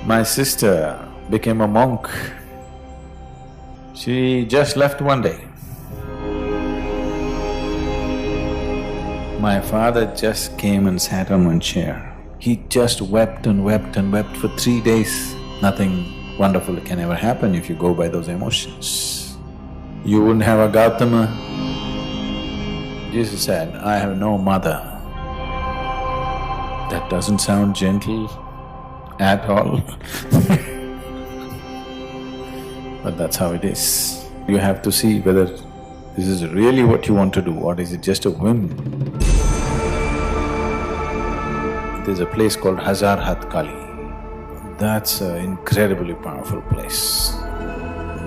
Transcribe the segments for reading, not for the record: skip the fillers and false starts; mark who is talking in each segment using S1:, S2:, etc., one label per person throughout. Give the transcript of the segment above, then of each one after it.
S1: My sister became a monk. She just left one day. My father just came and sat on one chair. He just wept and wept and wept for 3 days. Nothing wonderful can ever happen if you go by those emotions. You wouldn't have a Gautama. Jesus said, I have no mother. That doesn't sound gentle at all. But that's how it is. You have to see whether this is really what you want to do or is it just a whim. There's a place called Hazar Hat Kali. That's an incredibly powerful place.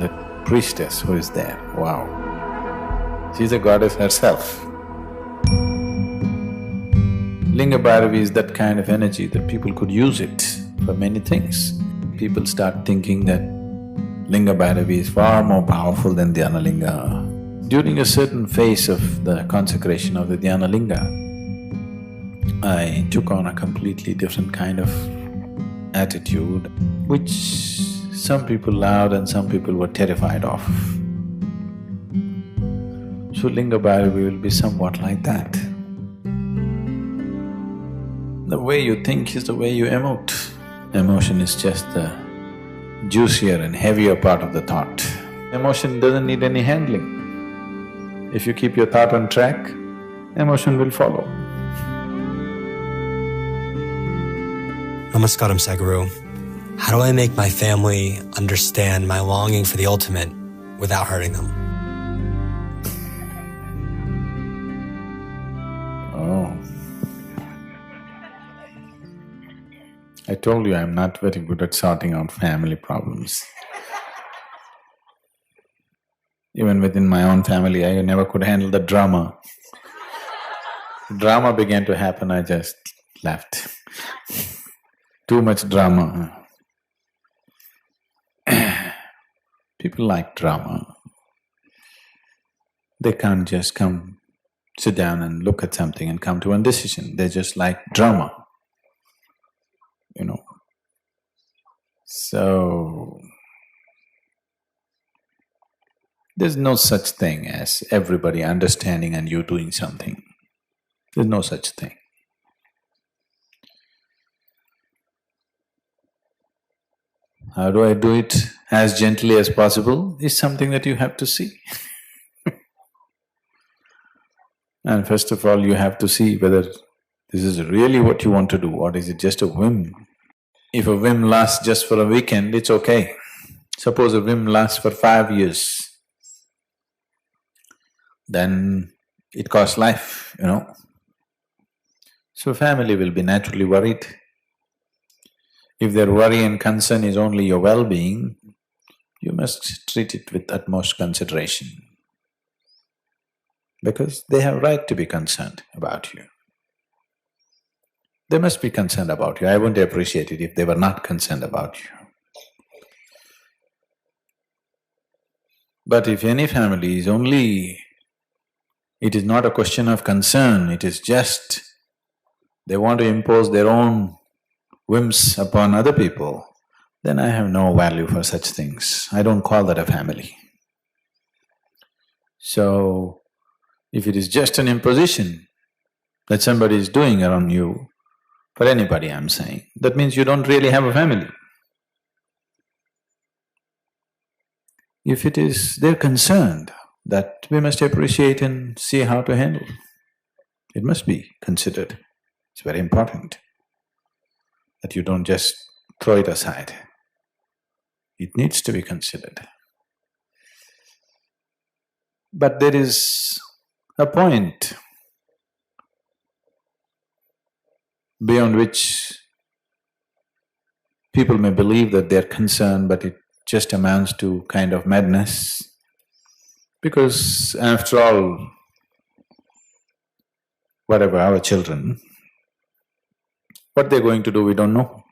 S1: The priestess who is there, wow. She's a goddess herself. Linga Bhairavi is that kind of energy that people could use it for many things. People start thinking that Linga Bhairavi is far more powerful than Dhyana Linga. During a certain phase of the consecration of the Dhyana Linga, I took on a completely different kind of attitude, which some people loved and some people were terrified of. So Linga Bhairavi will be somewhat like that. The way you think is the way you emote. Emotion is just the juicier and heavier part of the thought. Emotion doesn't need any handling. If you keep your thought on track, emotion will follow.
S2: Namaskaram, Sadhguru. How do I make my family understand my longing for the ultimate without hurting them?
S1: Oh. I told you I'm not very good at sorting out family problems. Even within my own family, I never could handle the drama. Drama began to happen, I just left. Too much drama. People like drama. They can't just come, sit down and look at something and come to a decision. They just like drama, you know. So, there's no such thing as everybody understanding and you doing something. There's no such thing. How do I do it as gently as possible is something that you have to see. And first of all, you have to see whether this is really what you want to do or is it just a whim. If a whim lasts just for a weekend, it's okay. Suppose a whim lasts for 5 years, then it costs life, you know. So family will be naturally worried. If their worry and concern is only your well-being, you must treat it with utmost consideration. Because they have right to be concerned about you. They must be concerned about you. I wouldn't appreciate it if they were not concerned about you. But if any family is only… it is not a question of concern, it is just they want to impose their own whims upon other people, then I have no value for such things. I don't call that a family. So, if it is just an imposition that somebody is doing around you, for anybody I'm saying, that means you don't really have a family. If it is they're concerned, that we must appreciate and see how to handle. It must be considered. It's very important that you don't just throw it aside. It needs to be considered. But there is a point beyond which people may believe that they're concerned, but it just amounts to kind of madness. Because after all, whatever our children, what they're going to do, we don't know.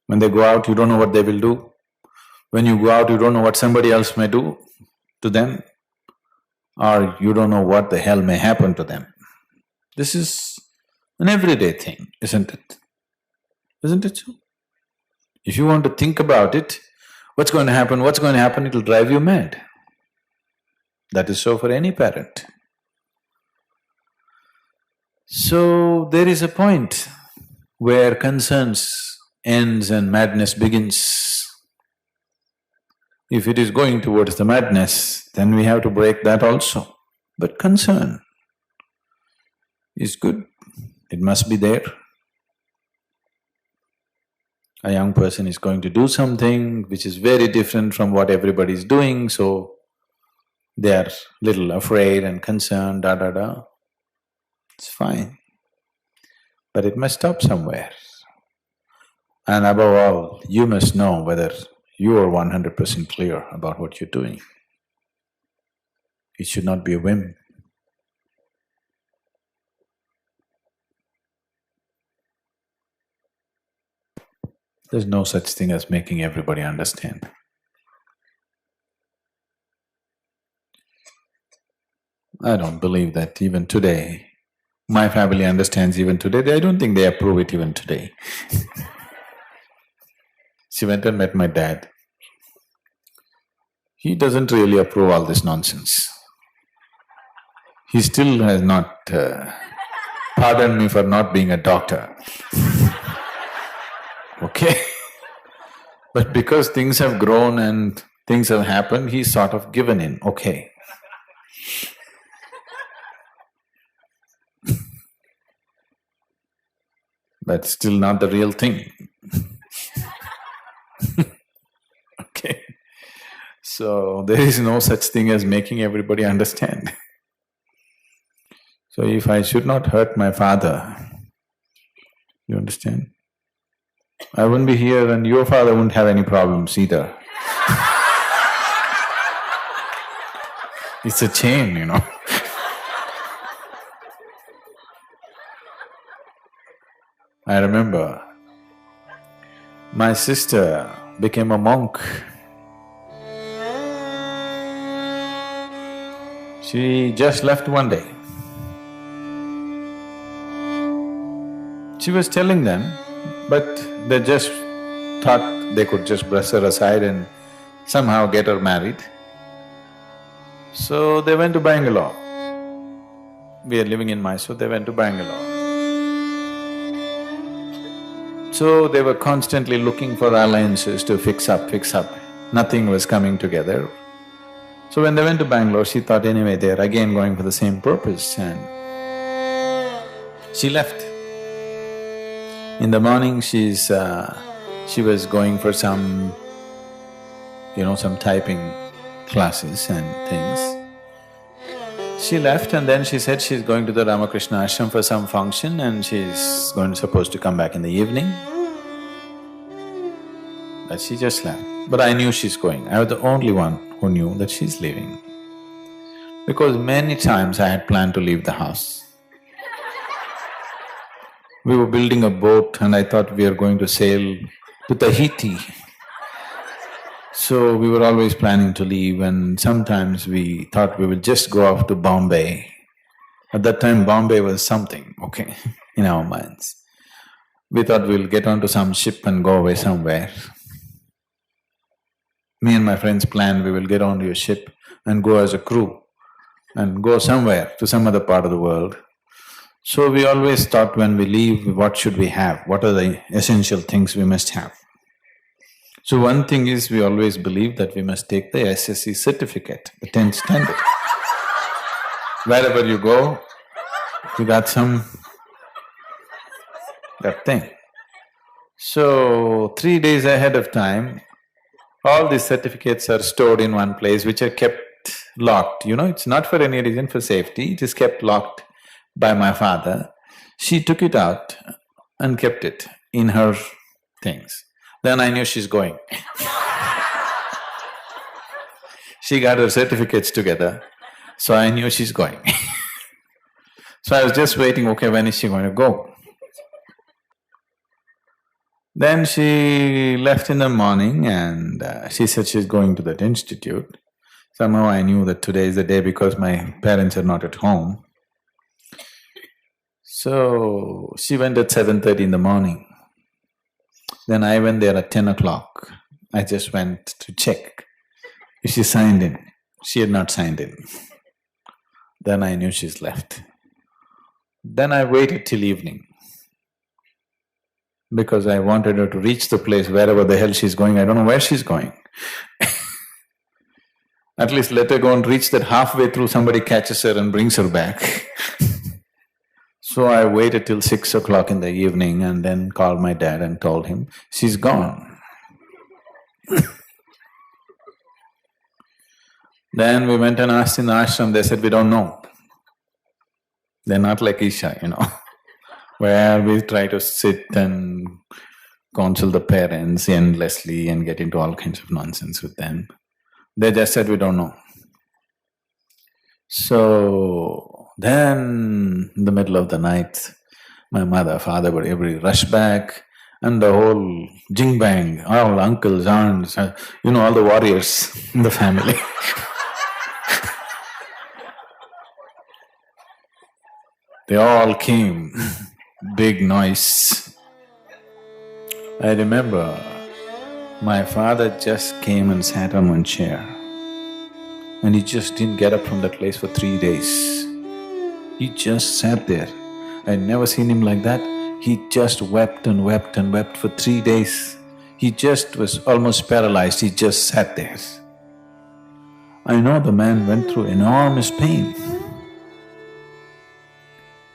S1: When they go out, you don't know what they will do. When you go out, you don't know what somebody else may do to them, or you don't know what the hell may happen to them. This is an everyday thing, isn't it? Isn't it so? If you want to think about it, what's going to happen, it'll drive you mad. That is so for any parent. So, there is a point where concerns ends and madness begins. If it is going towards the madness, then we have to break that also. But concern is good, it must be there. A young person is going to do something which is very different from what everybody is doing, so they are little afraid and concerned, da. It's fine, but it must stop somewhere. And above all, you must know whether you are 100% clear about what you're doing. It should not be a whim. There's no such thing as making everybody understand. I don't believe that even today. My family understands even today. I don't think they approve it even today. She went and met my dad. He doesn't really approve all this nonsense. He still has not pardoned me for not being a doctor. Okay? But because things have grown and things have happened, he's sort of given in, okay. But still not the real thing. Okay? So, there is no such thing as making everybody understand. So, if I should not hurt my father, you understand? I wouldn't be here and your father wouldn't have any problems either. It's a chain, you know. I remember my sister became a monk. She just left one day. She was telling them, but they just thought they could just brush her aside and somehow get her married. So they went to Bangalore. We are living in Mysore, they went to Bangalore. So they were constantly looking for alliances to fix up. Nothing was coming together. So when they went to Bangalore, she thought anyway they're again going for the same purpose and she left. In the morning she was going for some, some typing classes and things. She left and then she said she's going to the Ramakrishna ashram for some function and she's supposed to come back in the evening. But she just left. But I knew she's going. I was the only one who knew that she's leaving. Because many times I had planned to leave the house. We were building a boat and I thought we are going to sail to Tahiti. So we were always planning to leave and sometimes we thought we would just go off to Bombay. At that time Bombay was something, okay, in our minds. We thought we'll get onto some ship and go away somewhere. Me and my friends planned we will get onto a ship and go as a crew and go somewhere to some other part of the world. So we always thought when we leave, what should we have? What are the essential things we must have? So one thing is we always believe that we must take the SSC certificate, the 10th standard. Wherever you go, you got that thing. So 3 days ahead of time, all these certificates are stored in one place which are kept locked, it's not for any reason, for safety, it is kept locked by my father. She took it out and kept it in her things. Then I knew she's going. She got her certificates together, so I knew she's going. So I was just waiting, okay, when is she going to go? Then she left in the morning and she said she's going to that institute. Somehow I knew that today is the day because my parents are not at home. So she went at 7:30 in the morning. Then I went there at 10 o'clock. I just went to check if she signed in. She had not signed in. Then I knew she's left. Then I waited till evening because I wanted her to reach the place wherever the hell she's going. I don't know where she's going. At least let her go and reach that halfway through, somebody catches her and brings her back. So I waited till 6 o'clock in the evening and then called my dad and told him, she's gone. Then we went and asked in the ashram, they said, we don't know. They're not like Isha, where we try to sit and counsel the parents endlessly and get into all kinds of nonsense with them. They just said, we don't know. So then, in the middle of the night, my mother, father would everybody rush back and the whole jing-bang, all uncles, aunts, all the warriors in the family. They all came, big noise. I remember my father just came and sat on one chair and he just didn't get up from that place for 3 days. He just sat there. I'd never seen him like that. He just wept and wept and wept for 3 days. He just was almost paralyzed, he just sat there. I know the man went through enormous pain.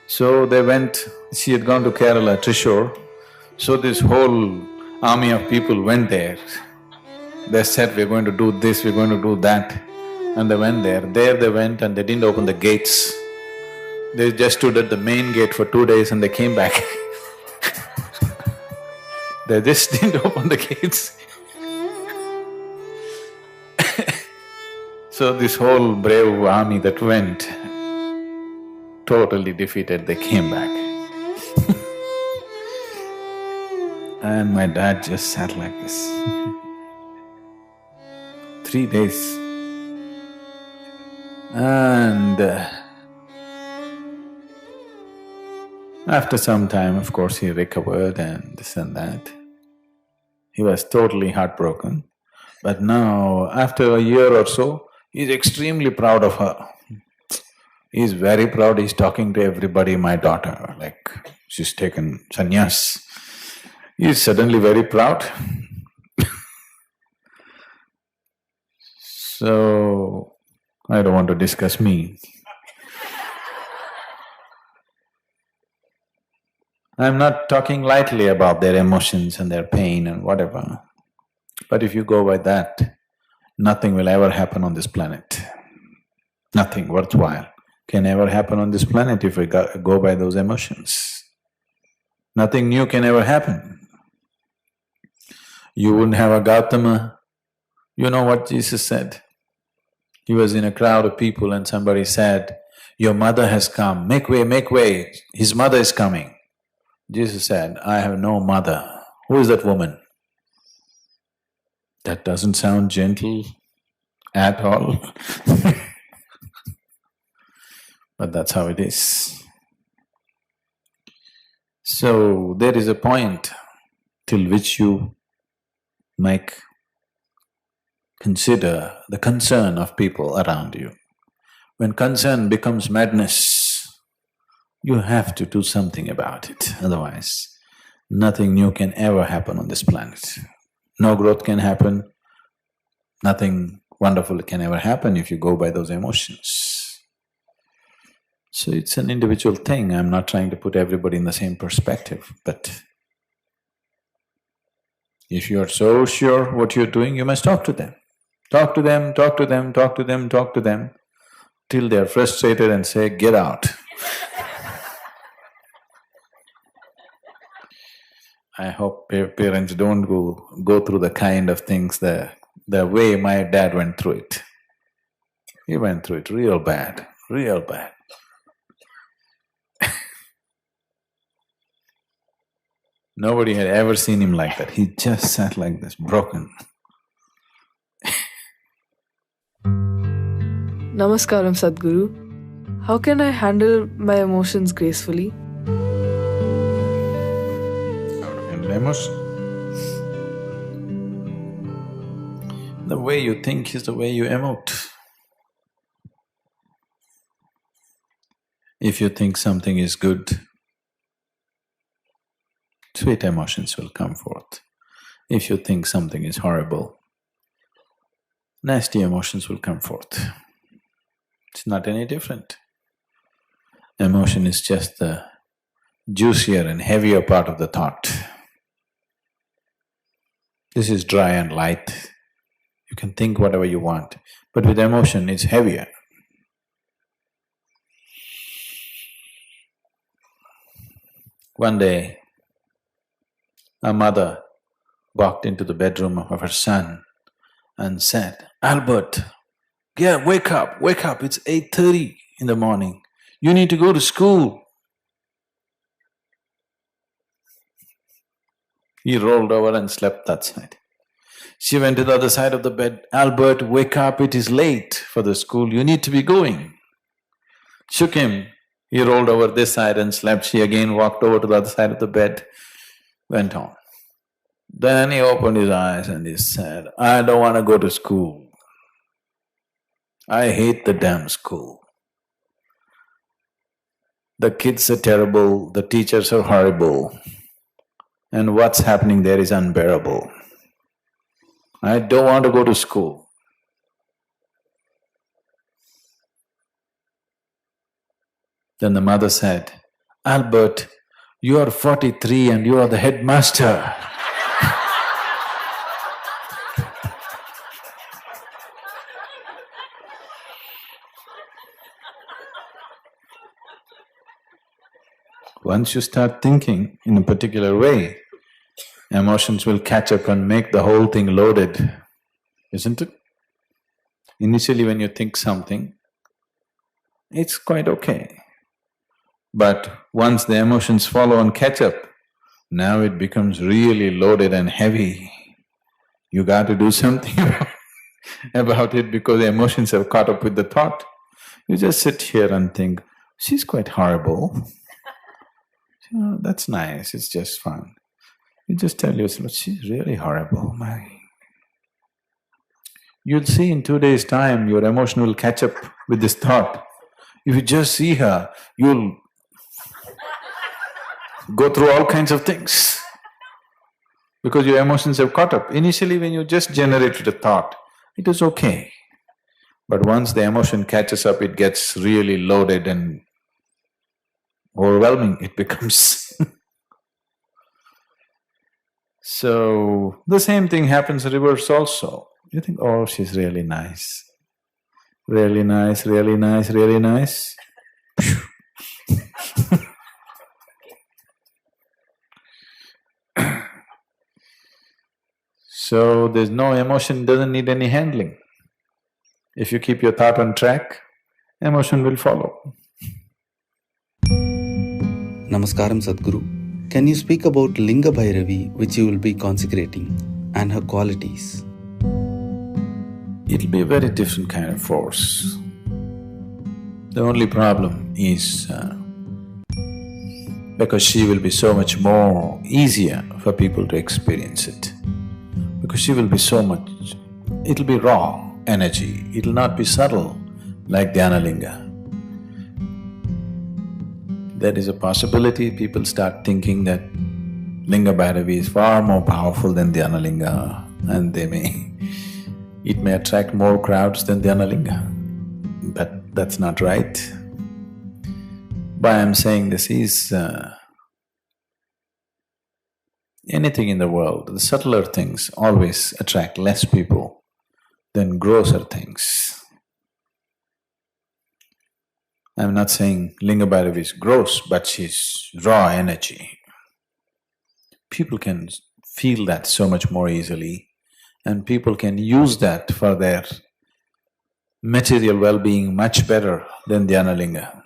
S1: So they went, she had gone to Kerala, Trishur, so this whole army of people went there. They said, we're going to do this, we're going to do that. And they went there. There they went and they didn't open the gates. They just stood at the main gate for 2 days and they came back. They just didn't open the gates. So this whole brave army that went, totally defeated, they came back. And my dad just sat like this. 3 days. And after some time, of course, he recovered and this and that. He was totally heartbroken. But now, after a year or so, he's extremely proud of her. He's very proud, he's talking to everybody, my daughter, like she's taken sannyas. He's suddenly very proud. So, I don't want to discuss me. I'm not talking lightly about their emotions and their pain and whatever. But if you go by that, nothing will ever happen on this planet. Nothing worthwhile can ever happen on this planet if we go by those emotions. Nothing new can ever happen. You wouldn't have a Gautama. You know what Jesus said? He was in a crowd of people and somebody said, your mother has come, make way, his mother is coming. Jesus said, I have no mother. Who is that woman? That doesn't sound gentle at all. But that's how it is. So, there is a point till which you consider the concern of people around you. When concern becomes madness, you have to do something about it, otherwise nothing new can ever happen on this planet. No growth can happen, nothing wonderful can ever happen if you go by those emotions. So it's an individual thing, I'm not trying to put everybody in the same perspective, but if you are so sure what you're doing, you must talk to them. Talk to them, talk to them, talk to them, talk to them, till they're frustrated and say, get out. I hope parents don't go through the kind of things the way my dad went through it. He went through it real bad, real bad. Nobody had ever seen him like that. He just sat like this, broken.
S3: Namaskaram, Sadhguru. How can I handle my emotions gracefully?
S1: How to handle emotion? The way you think is the way you emote. If you think something is good, sweet emotions will come forth. If you think something is horrible, nasty emotions will come forth. It's not any different. Emotion is just the juicier and heavier part of the thought. This is dry and light. You can think whatever you want, but with emotion it's heavier. One day, a mother walked into the bedroom of her son and said, "Albert, yeah, wake up, it's 8:30 in the morning. You need to go to school." He rolled over and slept that side. She went to the other side of the bed, "Albert, wake up, it is late for the school, you need to be going." Shook him, he rolled over this side and slept. She again walked over to the other side of the bed, went on. Then he opened his eyes and he said, "I don't want to go to school. I hate the damn school. The kids are terrible, the teachers are horrible, and what's happening there is unbearable. I don't want to go to school." Then the mother said, "Albert, you are 43 and you are the headmaster." Once you start thinking in a particular way, emotions will catch up and make the whole thing loaded, isn't it? Initially when you think something, it's quite okay. But once the emotions follow and catch up, now it becomes really loaded and heavy. You got to do something about it because the emotions have caught up with the thought. You just sit here and think, "She's quite horrible." Oh, that's nice, it's just fun. You just tell yourself, "She's really horrible, my..." You'll see in 2 days' time, your emotion will catch up with this thought. If you just see her, you'll go through all kinds of things because your emotions have caught up. Initially when you just generated a thought, it was okay. But once the emotion catches up, it gets really loaded and overwhelming it becomes. So, the same thing happens reverse also. You think, "Oh, she's really nice, really nice, really nice, really nice." So, there's no emotion, doesn't need any handling. If you keep your thought on track, emotion will follow.
S4: Namaskaram Sadhguru. Can you speak about Linga Bhairavi which you will be consecrating and her qualities?
S1: It'll be a very different kind of force. The only problem is because she will be so much more easier for people to experience it. Because she will be so much… it'll be raw energy, it'll not be subtle like Dhyanalinga. There is a possibility people start thinking that Linga Bhairavi is far more powerful than Dhyanalinga and it may attract more crowds than Dhyanalinga. But that's not right. Why I'm saying this is, anything in the world, the subtler things always attract less people than grosser things. I'm not saying Linga Bhairavi is gross, but she's raw energy. People can feel that so much more easily, and people can use that for their material well-being much better than Dhyanalinga.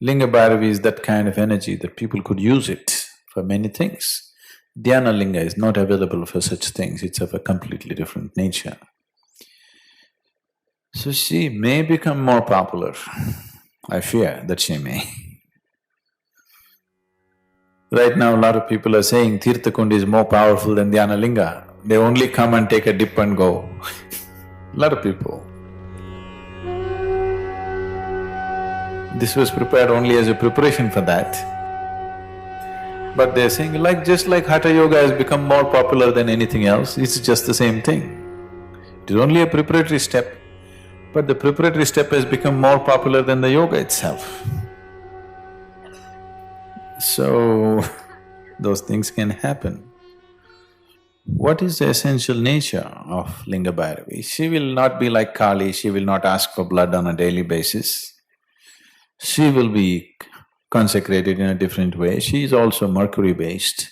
S1: Linga Bhairavi is that kind of energy that people could use it for many things. Dhyanalinga is not available for such things, it's of a completely different nature. So she may become more popular. I fear that she may. Right now, a lot of people are saying Tirtha Kund is more powerful than Dhyanalinga. They only come and take a dip and go. Lot of people. This was prepared only as a preparation for that. But they're saying just like Hatha Yoga has become more popular than anything else, it's just the same thing. It is only a preparatory step, but the preparatory step has become more popular than the yoga itself. So, those things can happen. What is the essential nature of Linga Bhairavi? She will not be like Kali, she will not ask for blood on a daily basis. She will be consecrated in a different way. She is also mercury-based.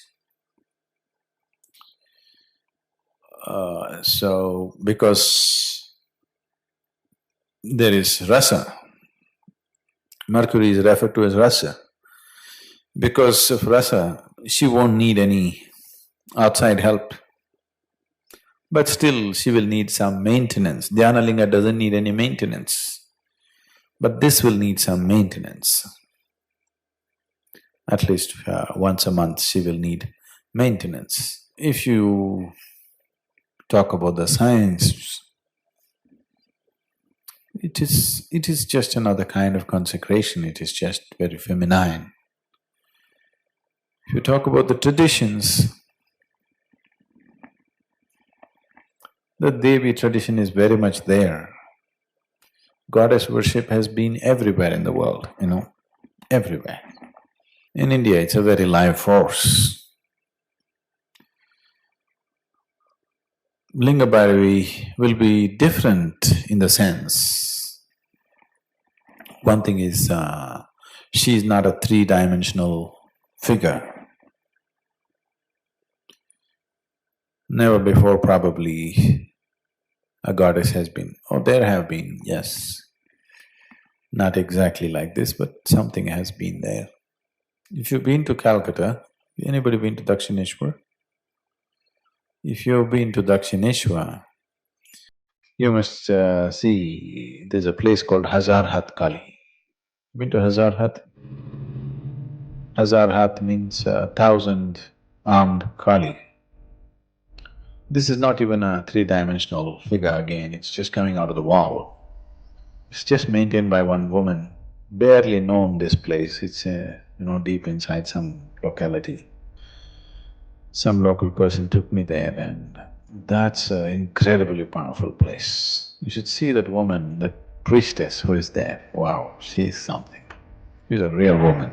S1: So, because there is rasa, mercury is referred to as rasa. Because of rasa, she won't need any outside help. But still, she will need some maintenance. Dhyana Linga doesn't need any maintenance. But this will need some maintenance. At least once a month she will need maintenance. If you talk about the science, it is just another kind of consecration, it is just very feminine. If you talk about the traditions, the Devi tradition is very much there. Goddess worship has been everywhere in the world, everywhere. In India, it's a very live force. Linga Bhairavi will be different in the sense, one thing is, she is not a three-dimensional figure. Never before probably a goddess has been, or there have been, yes. Not exactly like this, but something has been there. If you've been to Calcutta, anybody been to Dakshineshwar? If you've been to Dakshineshwar, you must see, there's a place called Hazar Hath Kali. Been to Hazar Hath? Hazar Hath means 1,000 armed Kali. This is not even a three-dimensional figure again, it's just coming out of the wall. It's just maintained by one woman, barely known this place, it's deep inside some locality. Some local person took me there and that's an incredibly powerful place. You should see that woman, that priestess who is there, wow, she's something. She's a real woman.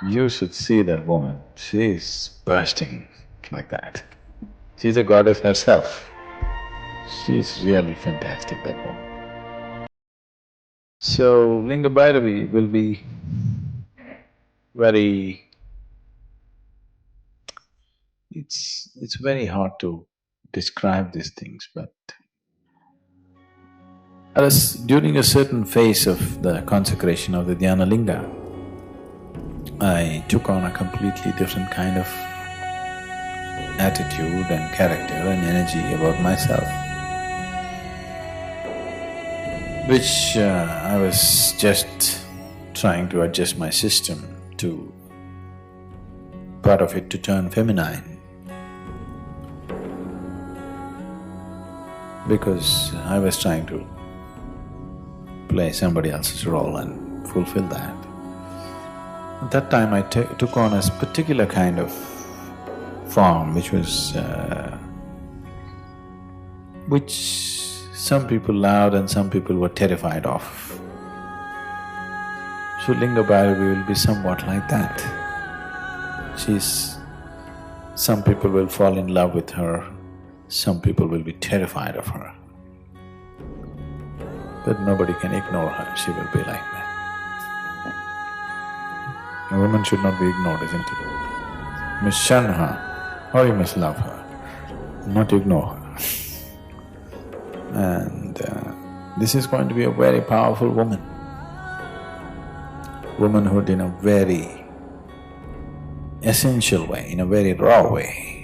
S1: You should see that woman, she's bursting like that. She's a goddess herself. She's really fantastic, that woman. So, Linga Bhairavi will be very… It's very hard to describe these things, but during a certain phase of the consecration of the Dhyana Linga, I took on a completely different kind of attitude and character and energy about myself, which I was just trying to adjust my system to… part of it to turn feminine. Because I was trying to play somebody else's role and fulfill that. At that time I took on a particular kind of form which was… which some people loved and some people were terrified of. So Linga Bhairavi will be somewhat like that. Some people will fall in love with her, some people will be terrified of her. But nobody can ignore her, she will be like that. A woman should not be ignored, isn't it? You must shun her or you must love her, not ignore her. And this is going to be a very powerful woman. Womanhood in a very essential way, in a very raw way.